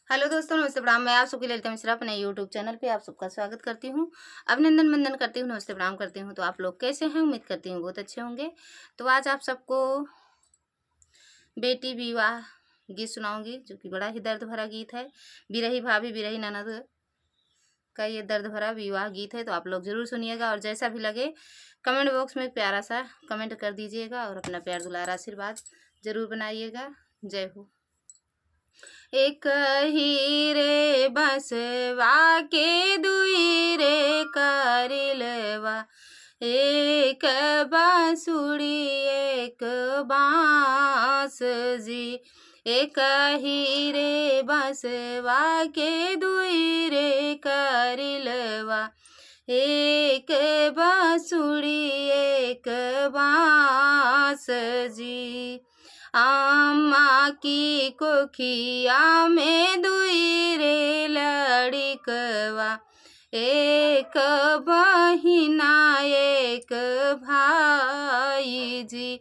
Hello दोस्तों, नमस्ते प्रणाम। मैं आप सबकी ललिता मिश्रा अपने यूट्यूब चैनल पे आप सबका स्वागत करती हूँ। अभिनंदन वंदन करती हूँ, नमस्ते प्रणाम करती हूँ। तो आप लोग कैसे हैं? उम्मीद करती हूँ बहुत अच्छे होंगे। तो आज आप सबको बेटी विवाह गीत सुनाऊंगी, जो कि बड़ा ही दर्द भरा गीत है। बिरही भाभी बिरही ननद का ये दर्द भरा विवाह गीत है। तो आप लोग जरूर सुनिएगा और जैसा भी लगे कमेंट बॉक्स में प्यारा सा कमेंट कर दीजिएगा और अपना प्यार दुलार आशीर्वाद जरूर बनाइएगा। जय हो। एक ही रे बसवा के दुई रे करिलवा, एक बांसुरी एक बांस जी। एक ही रे बसवा के दुई रे करिलवा, एक बांसुरी एक बांस जी। अम्मा की कोखिया में दुई रे लड़िकवा, एक बहिना एक भाई जी।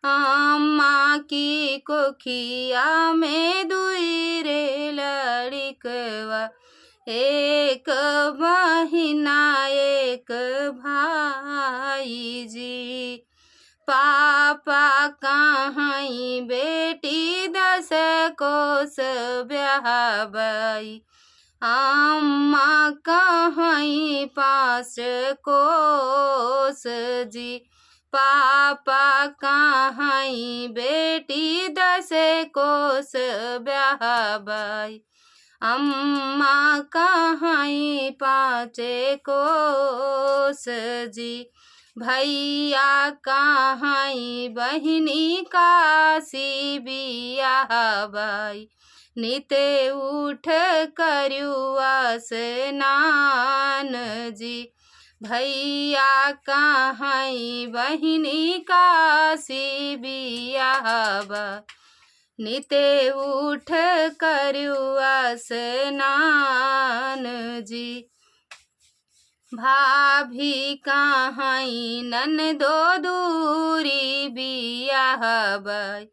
अम्मा की कोखिया में दुई रे लड़िकवा, एक बहिना एक भाई जी। पापा कहीं बेटी 10 कोस ब्याहबई, अम्मा कहीं 5 कोस जी। पापा कहीं बेटी 10 कोस ब्याहबई, अम्मा कहीं 5 कोस जी। भैया कहीं बहिनी काशी बियाहबई, नित उठ करुआ स्नान जी। भैया कहीं बहिनी काशी बियाहबई, नित उठ करुआ स्नान जी। भाभी कहीं ननदो दूरी बियाहबई,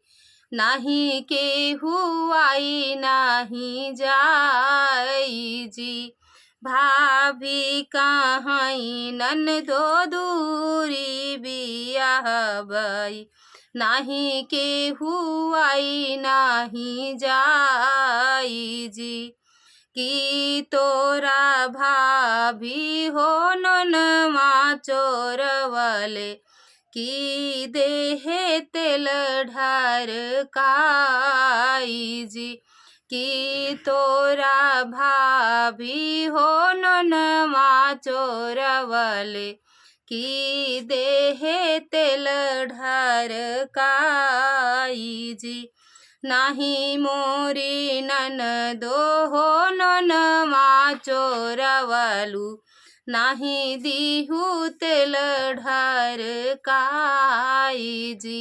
नहीं केहू आई नहीं जाई जी। भाभी कहीं ननदो दूरी बियाहबई, नहीं केहू आई नहीं जाई जी। की तोरा भाभी हो ननवा चोरवले, की देहे तेल ढार काई जी। की तोरा भाभी हो ननवा चोरवले, की देहे तेल ढार काई जी। नाही मोरी ननदो हो ननवा चोरवलू, नाही दीहू तेल ढार काई जी।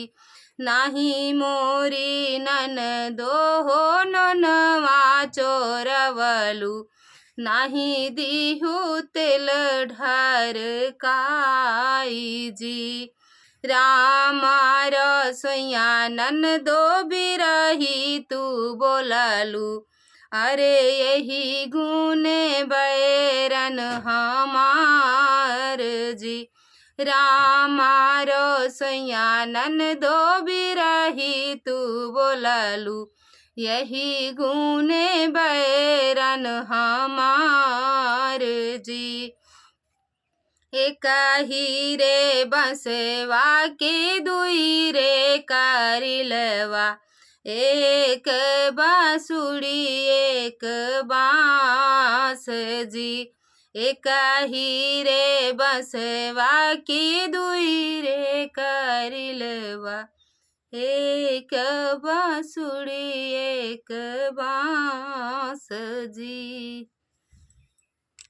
नाही मोरी ननदो हो ननवा चोरवलू, नाही दीहू तेल ढार काई जी। रामा रसोइया ननदो बिरही तू बोललू, अरे यही गुने बैरन हमार जी। रामा रसोइया ननदो बिरही तू बोललू, यही गुने बैरन हमार जी। एक ही रे बसवा के दुई रे करिलवा, एक बांसुरी एक बांस जी। एक ही रे बसवा के दुई रे करिलवा, एक बांसुरी एक बांस जी।